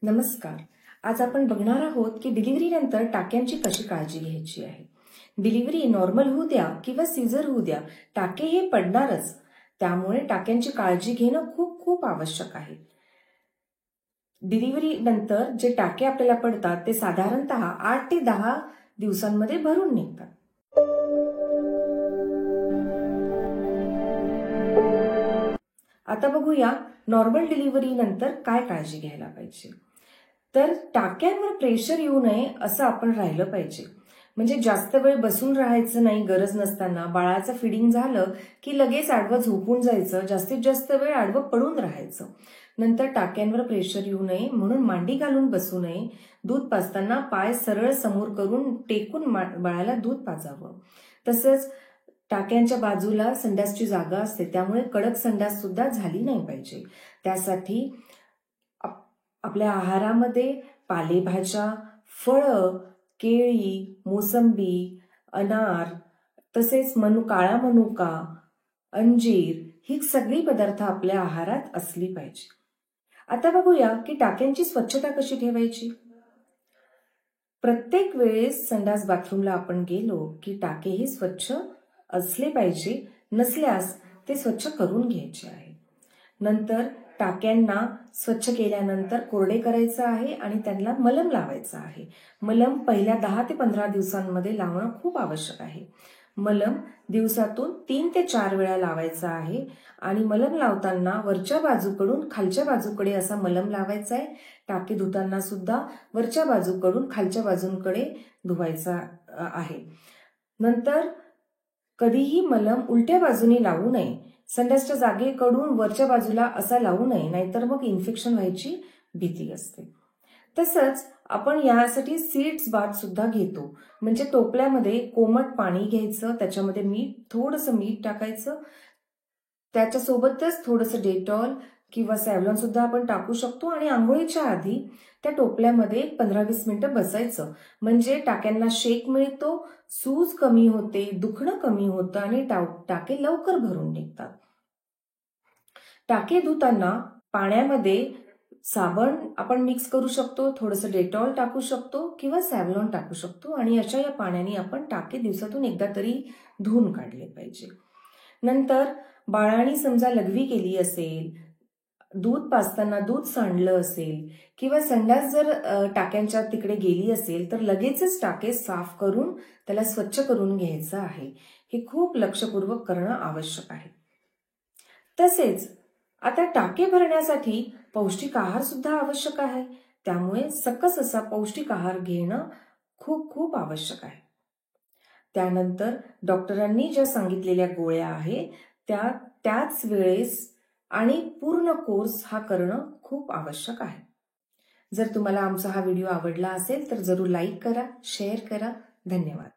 नमस्कार. आज आपण बघणार आहोत की डिलिव्हरीनंतर टाक्यांची कशी काळजी घ्यायची आहे. डिलिव्हरी नॉर्मल होऊ द्या किंवा सीझर होऊ द्या, टाके हे पडणारच. त्यामुळे टाक्यांची काळजी घेणं खूप खूप आवश्यक आहे. डिलिव्हरी नंतर जे टाके आपल्याला पडतात ते साधारणतः 8 ते 10 दिवसांमध्ये भरून निघतात. आता बघूया नॉर्मल डिलिव्हरी नंतर काय काळजी घ्यायला पाहिजे. तर टाक्यांवर प्रेशर येऊ नये असं आपण राहिलं पाहिजे. म्हणजे जास्त वेळ बसून राहायचं नाही गरज नसताना. बाळाचं फिडिंग झालं की लगेच आडवं झोपून जायचं, जास्तीत जास्त वेळ आडवं पडून राहायचं. नंतर टाक्यांवर प्रेशर येऊ नये म्हणून मांडी घालून बसू नये. दूध पाजताना पाय सरळ समोर करून टेकून बाळाला दूध पाजावं. तसंच टाक्यांच्या बाजूला संडासची जागा असते, त्यामुळे कडक संडास सुद्धा झाली नाही पाहिजे. त्यासाठी आपल्या आहारामध्ये पालेभाज्या, फळं, केळी, मोसंबी, अनार, तसेच काळा मनुका, अंजीर ही सगळी पदार्थ आपल्या आहारात असली पाहिजे. आता बघूया की टाक्यांची स्वच्छता कशी ठेवायची. प्रत्येक वेळेस संडास बाथरूमला आपण गेलो की टाके हे स्वच्छ असले पाहिजे. नसल्यास ते स्वच्छ करून घ्यायचे आहे. नंतर टाक्यांना स्वच्छ केल्यानंतर कोरडे करायचं आहे आणि त्यांना मलम लावायचं आहे. मलम पहिल्या 10 ते 15 दिवसांमध्ये लावणं खूप आवश्यक आहे. मलम दिवसातून 3 ते 4 वेळा लावायचं आहे आणि मलम लावताना वरच्या बाजूकडून खालच्या बाजूकडे असा मलम लावायचा आहे. टाके धुताना सुद्धा वरच्या बाजूकडून खालच्या बाजूंकडे धुवायचा आहे. नंतर कधीही मलम उलट्या बाजूने लावू नये. संडासच्या जागेकडून वरच्या बाजूला असा लावू नये, नाहीतर मग इन्फेक्शन व्हायची भीती असते. तसंच आपण यासाठी सीड्स बाथ सुद्धा घेतो. म्हणजे टोपल्यामध्ये कोमट पाणी घ्यायचं, त्याच्यामध्ये थोडंसं मीठ टाकायचं, त्याच्यासोबतच थोडंसं डेटॉल किंवा सॅव्हलॉन सुद्धा आपण टाकू शकतो आणि आंघोळीच्या आधी त्या टोपल्यामध्ये 15-20 मिनिटं बसायचं. म्हणजे टाक्यांना शेक मिळतो, सूज कमी होते, दुखणं कमी होतं आणि टाके लवकर भरून निघतात. टाके धुताना पाण्यामध्ये साबण आपण मिक्स करू शकतो, थोडंसं डेटॉल टाकू शकतो किंवा सॅव्हलॉन टाकू शकतो आणि अशा या पाण्याने आपण टाके दिवसातून एकदा तरी धुवून काढले पाहिजे. नंतर बाळाने समजा लघवी केली असेल, दूध पाजताना दूध सांडलं असेल किंवा संडास जर टाक्यांच्या तिकडे गेली असेल तर लगेचच टाके साफ करून त्याला स्वच्छ करून घ्यायचं आहे. हे खूप लक्षपूर्वक करणं आवश्यक आहे. तसेच आता टाके भरण्यासाठी पौष्टिक आहार सुद्धा आवश्यक आहे. त्यामुळे सकस असा पौष्टिक आहार घेणं खूप खूप आवश्यक आहे. त्यानंतर डॉक्टरांनी ज्या सांगितलेल्या गोळ्या आहेत त्याच वेळेस आणि पूर्ण कोर्स हा करणं खूप आवश्यक आहे. जर तुम्हाला आमचा हा व्हिडिओ आवडला असेल तर जरूर लाईक करा, शेअर करा. धन्यवाद.